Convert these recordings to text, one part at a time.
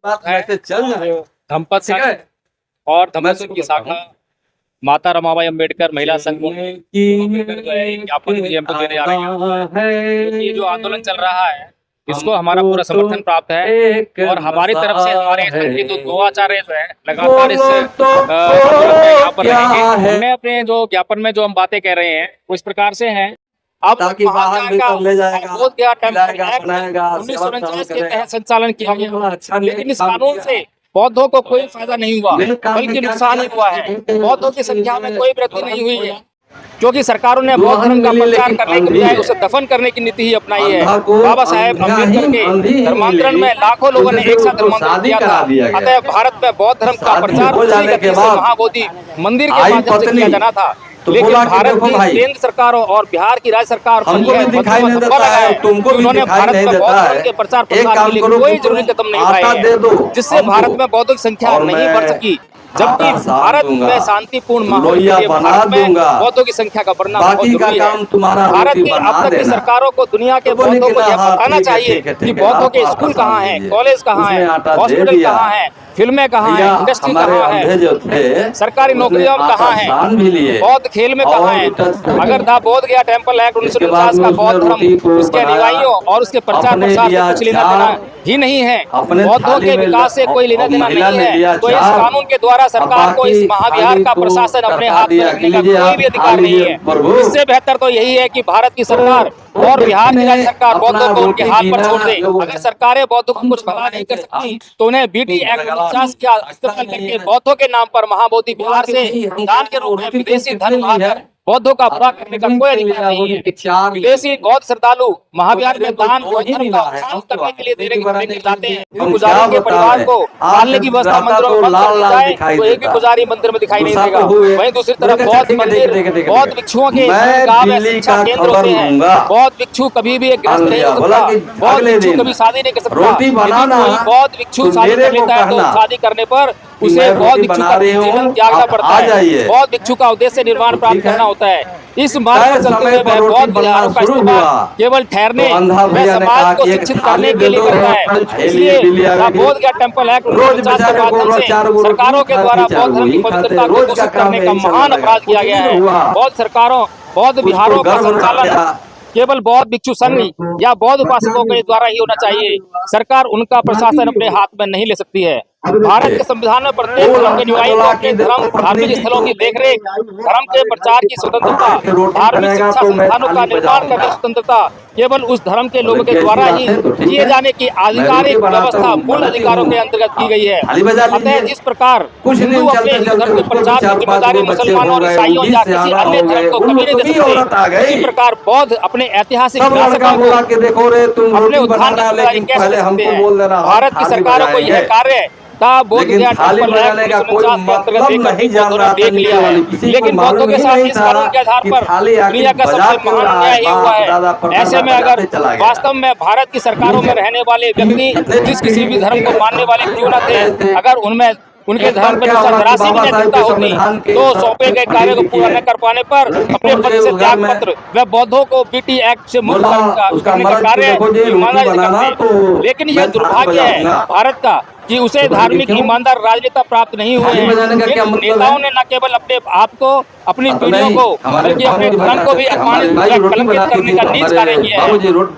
बात चल रहे हो धम्पत ठीक है। और धम्मत की शाखा माता रमाबाई अम्बेडकर महिला संघ ज्ञापन देने आ रही है। ये जो आंदोलन चल रहा है इसको हमारा पूरा समर्थन प्राप्त है और हमारी तरफ से हमारे संघ के जो 2 आचार्य जो है लगातार इस आंदोलन में यहाँ पर रहेंगे। हमने अपने जो ज्ञापन में जो हम बातें कह रहे हैं वो इस प्रकार से हैं। अब बोध गया टेम्पल एक्ट 1949 के तहत संचालन किया गया, लेकिन इस कानून से बौद्धों को कोई फायदा नहीं हुआ बल्कि नुकसान ही हुआ है। बौद्धों की संख्या में कोई वृद्धि नहीं हुई है क्योंकि सरकारों ने बौद्ध धर्म का प्रचार करने के बजाय उसे दफन करने की नीति ही अपनाई है। बाबा साहेब अम्बेडकर के धर्मांतरण में लाखों लोगों ने एक साथ धर्मांतरण किया था। अतः भारत में बौद्ध धर्म का प्रचार उसी गति से महाबोधि मंदिर के माध्यम से किया जाना था। लेकिन भारत की केंद्र सरकारों और बिहार की राज्य सरकार उन्होंने भारत में बौद्ध धर्म के प्रचार प्रसार के लिए कोई जरूरी कदम नहीं उठाए, जिससे भारत में बौद्धों की संख्या नहीं बढ़ सकी। जबकि भारत में शांतिपूर्ण माहौल के लिए भारत में बौद्धों की संख्या का बढ़ना बहुत जरूरी है। भारत की अब तक की सरकारों को दुनिया के बौद्धों को यह बताना चाहिए कि बौद्धों के स्कूल कहाँ हैं, कॉलेज कहाँ हैं, हॉस्पिटल कहाँ हैं, फिल्में कहाँ हैं, इंडस्ट्री कहाँ है, सरकारी नौकरियां कहाँ हैं, बौद्ध खेल में कहाँ हैं। अगर था बोध गया टेम्पल एक्ट 1949 का बौद्ध धर्म उसके अनुयायियों और उसके प्रचार प्रसार से कुछ लेना देना ही नहीं है, बौद्धों के विकास से कोई लेना देना नहीं है, तो इस कानून के द्वारा सरकार को इस महाविहार का प्रशासन अपने हाथ में रखने का कोई भी अधिकार नहीं है। इससे बेहतर तो यही है कि भारत की सरकार और बिहार की राज्य सरकार बौद्धों को उनके हाथ पर छोड़ दे। अगर सरकारें बौद्धों को कुछ भला नहीं कर सकती तो उन्हें बीटी एक्ट 49 का इस्तेमाल करके बौद्धों के नाम पर महाबोधि बिहार से दान के रूप में विदेशी धन उठाकर बौद्धों का बुरा करने का कोई अधिकार नहीं है। विदेशी बौद्ध श्रद्धालु महाविहार में दान और धर्म का उत्थान करने के लिए देने जाते हैं। पुजारी के परिवार को पालने की व्यवस्था मंदिरों में बंद कर दी जाए तो एक भी पुजारी मंदिर में दिखाई नहीं देगा। वहीं दूसरी तरफ बौद्ध मंदिर बौद्ध भिक्षुओं के शिक्षा केंद्र होते हैं। बौद्ध भिक्षु कभी भी एक गृहस्थ नहीं हो सकता, बौद्ध भिक्षु कभी शादी नहीं कर सकता। बौद्ध भिक्षु शादी कर लेता है तो शादी करने पर उसे बौद्ध भिक्षु का जीवन त्यागना पड़ता है। बौद्ध भिक्षु का उद्देश्य निर्वाण प्राप्त करना होता है। इस मार्ग पर चलते हुए वह बौद्ध विचारों का इस्तेमाल केवल ठहरने व समाज को शिक्षित करने के लिए करता है। इसलिए बोध गया टेम्पल एक्ट 1949 के माध्यम से सरकारों के द्वारा बौद्ध धर्म की पवित्रता को दूषित करने का महान अपराध किया गया है। बौद्ध सरकारों बौद्ध विहारों का संचालन केवल बौद्ध भिक्षु संघ या बौद्ध उपासकों के द्वारा ही होना चाहिए। सरकार उनका प्रशासन अपने हाथ में नहीं ले सकती है। भारत के संविधान में प्रत्येक धर्म के अनुयायियों के धर्म धार्मिक स्थलों की देखरेख, धर्म के प्रचार की स्वतंत्रता, धार्मिक शिक्षा संस्थानों का निर्माण करने की स्वतंत्रता केवल उस धर्म के लोगों के द्वारा ही किए जाने की आधिकारिक व्यवस्था मूल अधिकारों के अंतर्गत की गई है। अतः जिस प्रकार हिंदू अपने हिंदू धर्म के प्रचार की जिम्मेदारी मुसलमानों और ईसाइयों या किसी अन्य धर्म को कभी नहीं दे सकते, इसी प्रकार बौद्ध अपने ऐतिहासिक अपने उत्थान की जिम्मेदारी कैसे दे सकते हैं। भारत की सरकारों को यह कार्य बोध गया टेम्पल एक्ट 1949 के अंतर्गत देख लिया है, लेकिन बौद्धों के साथ इस कानून के आधार पर दुनिया का सबसे महान अन्याय ही हुआ है। ऐसे में अगर वास्तव में भारत की सरकारों में रहने वाले व्यक्ति जिस किसी भी धर्म को मानने वाले क्यों न थे, अगर उनमें उनके धर्म पर जरासी भी नैतिकता होती तो सौंपे गए कार्य को पूरा न कर पाने पर अपने पद से त्याग पत्र व बौद्धों को बीटी एक्ट से मुक्त करने का कार्य ईमानदारी से करते। लेकिन यह दुर्भाग्य है भारत का कि उसे धार्मिक ईमानदार राजनेता प्राप्त नहीं हुए हैं। नेताओं ने न केवल अपने आप को अपनी पीढ़ियों को बल्कि अपने धर्म को भी अपमानित कलंकित करने का नीच कार्य किया है।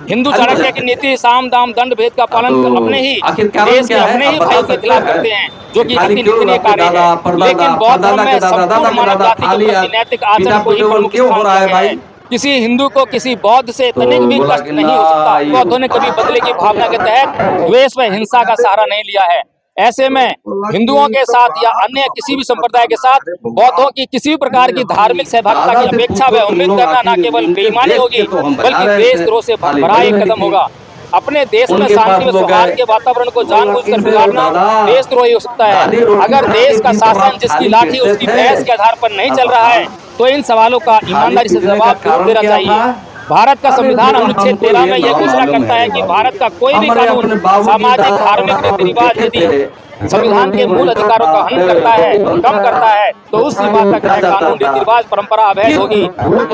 हिंदू चाणक्य की नीति साम दाम दंड भेद का पालन अपने ही देश के अपने ही भाइयों के खिलाफ करते हैं, जो कि अति निंदनीय कार्य है। लेकिन बौद्ध धर्म में संपूर्ण मानव जाति के प्रति नैतिक आचरण को ही प्रमुख स्थान दिया है। किसी हिंदू को किसी बौद्ध से तनिक भी कष्ट नहीं हो सकता। बौद्धों ने कभी बदले की भावना के तहत द्वेष व हिंसा का सहारा नहीं लिया है। ऐसे में हिंदुओं के साथ या अन्य किसी भी संप्रदाय के साथ बौद्धों की किसी भी प्रकार की धार्मिक सहभागिता की अपेक्षा व उम्मीद करना न केवल बेईमानी होगी बल्कि देशद्रोह से भरा एक कदम होगा। अपने देश में शांति व सौहार्द के वातावरण को जानबूझकर बिगाड़ना देशद्रोही हो सकता है। अगर देश का शासन जिसकी लाठी उसकी भैंस के आधार पर नहीं चल रहा है तो इन सवालों का ईमानदारी से जवाब जरूर देना चाहिए। भारत का संविधान अनुच्छेद 13 में यह घोषणा करता है कि भारत का कोई भी कानून सामाजिक धार्मिक रीति रिवाज यदि संविधान के मूल अधिकारों का हनन करता है, कम करता है, तो उस सीमा तक कानून, रीति रिवाज, परंपरा अवैध होगी।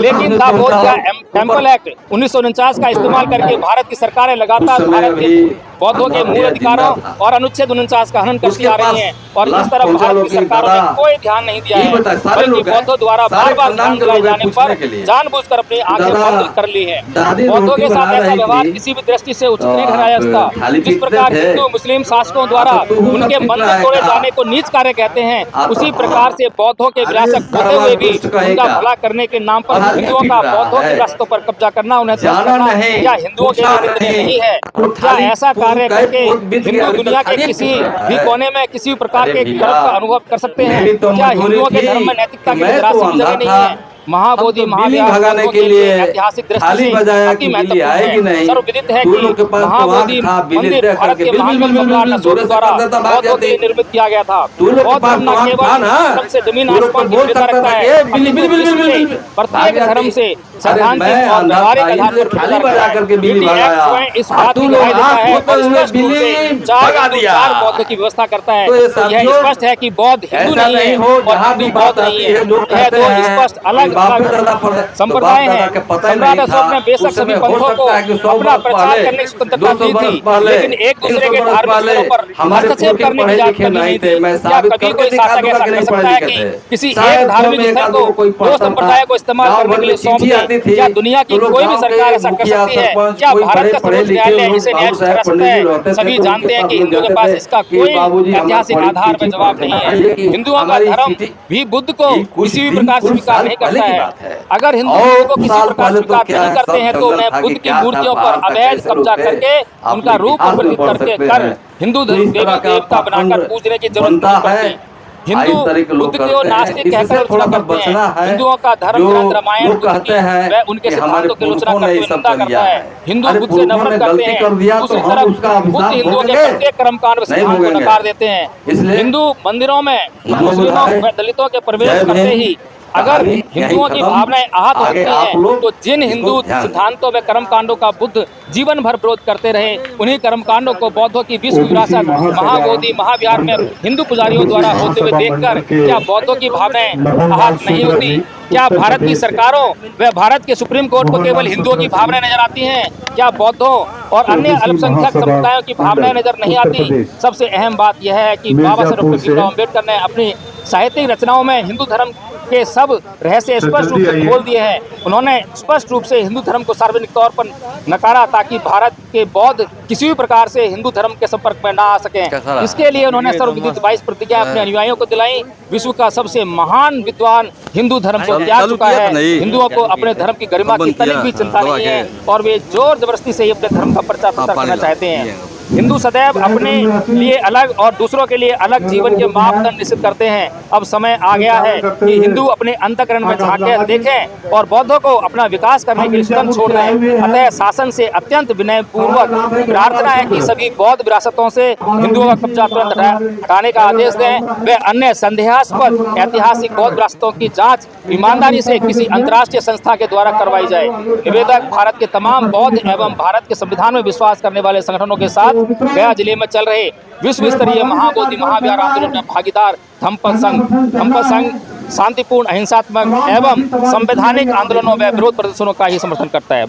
लेकिन द बोधिया टेम्पल एक्ट 1949 का इस्तेमाल करके भारत की सरकारें लगातार भारत के बौद्धों के मूल अधिकारों और अनुच्छेद 49 का हनन करती आ रही हैं, और इस तरफ भारत की सरकारों ने कोई ध्यान नहीं दिया है, बल्कि बौद्धों द्वारा बार बार ध्यान दिलाए जाने पर जानबूझकर अपनी आंखें बंद कर ली है। बौद्धों के साथ ऐसा व्यवहार किसी भी दृष्टि से उचित नहीं ठहराया जाता। जिस प्रकार हिंदू मुस्लिम शासकों द्वारा उनके मंदिर तोड़े जाने को नीच कार्य कहते हैं, उसी प्रकार से बौद्धों के विरासत होते हुए भी उनका भला करने के नाम पर हिंदुओं का बौद्धों की विरासतों पर कब्जा करना उन्हें क्या हिंदुओं के लिए नहीं है? क्या ऐसा कार्य करके हिंदू दुनिया के किसी भी कोने में किसी प्रकार के गर्व का अनुभव कर सकते हैं? क्या हिंदुओं के धर्म में नैतिकता की जगह नहीं है? महाबोधि महाविहार भगाने के लिए ऐतिहासिक दृष्टि थाली से बजाया अति कि बिल्ली महत्वपूर्ण आएगी है। नहीं। सर्वविदित है कि लोगों के पास महाबोधि मंदिर भारत के महान सम्राट अशोक द्वारा बौद्धों के लिए निर्मित किया गया था। बौद्ध धर्म न केवल सबसे जमीन आसमान की विविधता रखता है, प्रत्येक धर्म से सैद्धांतिक और व्यवहारिक आधार पर थाली बजा करके बिल्ली भगाया, इस बात की दिखाई देता है और स्पष्ट रूप से चार बौद्ध की व्यवस्था करता है। तो यह स्पष्ट है कि बौद्ध हिंदू नहीं है और हिंदू बौद्ध नहीं है। यह दो स्पष्ट अलग अलग संप्रदाय है। सम्राट अशोक ने बेशक सभी पंथों को अपना प्रचार करने की स्वतंत्रता दी थी, लेकिन एक दूसरे के धार्मिक स्थलों पर हस्तक्षेप करने की इजाजत नहीं थी। क्या कभी कोई शासक ऐसा कर सकता है कि किसी एक धार्मिक स्थल को दो संप्रदाय को इस्तेमाल करने के लिए सौंप दे? क्या दुनिया की कोई भी सरकार ऐसा कर सकती है? क्या भारत का सर्वोच्च न्यायालय इसे न्याय ठहरा सकता है? सभी जानते हैं कि हिंदुओं के पास इसका कोई ऐतिहासिक आधार में जवाब नहीं है। हिंदुओं का धर्म भी बुद्ध को किसी भी प्रकार से स्वीकार नहीं करता है। अगर हिंदू को किसी प्रकार स्वीकार नहीं करते हैं तो उन्हें बुद्ध की मूर्तियों पर अवैध कब्जा करके उनका रूप अपरित करके कर हिंदू देवी देवता बनाकर पूजने की जरूरत नहीं पड़ती। हिंदू बुद्ध को नास्तिक कहकर आलोचना करते हैं। हिंदुओं का धर्म ग्रंथ रामायण वह उनके सिद्धांतों की आलोचना करते हुए निंदा करता है। हिंदू बुद्ध से नफरत करते हैं, दूसरी तरफ बुद्ध हिंदुओं के प्रत्येक कर्मकांड व सिद्धांत को नकार देते हैं। हिंदू मंदिरों में मुस्लिमों व दलितों के प्रवेश करते ही अगर हिंदुओं की भावनाएं आहत होती हैं, तो जिन हिंदू सिद्धांतों व कर्मकांडों का बुद्ध जीवन भर विरोध करते रहे, उन्हीं कर्मकांडों को बौद्धों की विश्व विरासत महाबोधि महाविहार में हिंदू पुजारियों द्वारा होते हुए देखकर क्या बौद्धों की भावनाएं आहत नहीं होती? क्या भारत की सरकारों व भारत के सुप्रीम कोर्ट को केवल हिंदुओं की भावनाएं नजर आती हैं? क्या बौद्धों और अन्य अल्पसंख्यक समुदायों की भावनाएं नजर नहीं आती? सबसे अहम बात यह है कि बाबा साहेब भीमराव अम्बेडकर ने अपनी साहित्यिक रचनाओं में हिंदू धर्म के सब रहस्य स्पष्ट रूप से खोल दिए हैं। उन्होंने स्पष्ट रूप से हिंदू धर्म को सार्वजनिक तौर पर नकारा ताकि भारत के बौद्ध किसी भी प्रकार से हिंदू धर्म के संपर्क में ना आ सकें। इसके लिए उन्होंने सर्वविदित 22 प्रतिज्ञा अपने अनुयायियों को दिलाई। विश्व का सबसे महान विद्वान हिंदू धर्म को त्याग चुका है। हिंदुओं को अपने धर्म की गरिमा की तनिक भी चिंता नहीं है और वे जोर जबरदस्ती से ही अपने धर्म का प्रचार प्रसार करना चाहते हैं। हिंदू सदैव अपने लिए अलग और दूसरों के लिए अलग जीवन के मापदंड निश्चित करते हैं। अब समय आ गया है कि हिंदू अपने अंतःकरण में झांके देखें और बौद्धों को अपना विकास करने के लिए स्वतंत्र छोड़ दें। अतः शासन से अत्यंत विनय पूर्वक प्रार्थना है कि सभी बौद्ध विरासतों से हिंदुओं का कब्जा तुरंत हटाने का आदेश दें। वे अन्य संदेहास्पद ऐतिहासिक बौद्ध विरासतों की जाँच ईमानदारी से किसी अंतर्राष्ट्रीय संस्था के द्वारा करवाई जाए। निवेदक भारत के तमाम बौद्ध एवं भारत के संविधान में विश्वास करने वाले संगठनों के साथ गया जिले में चल रहे विश्व स्तरीय महाबोधि महाविहार आंदोलन में भागीदार धम्म संघ शांतिपूर्ण अहिंसात्मक एवं संवैधानिक आंदोलनों व विरोध प्रदर्शनों का ही समर्थन करता है।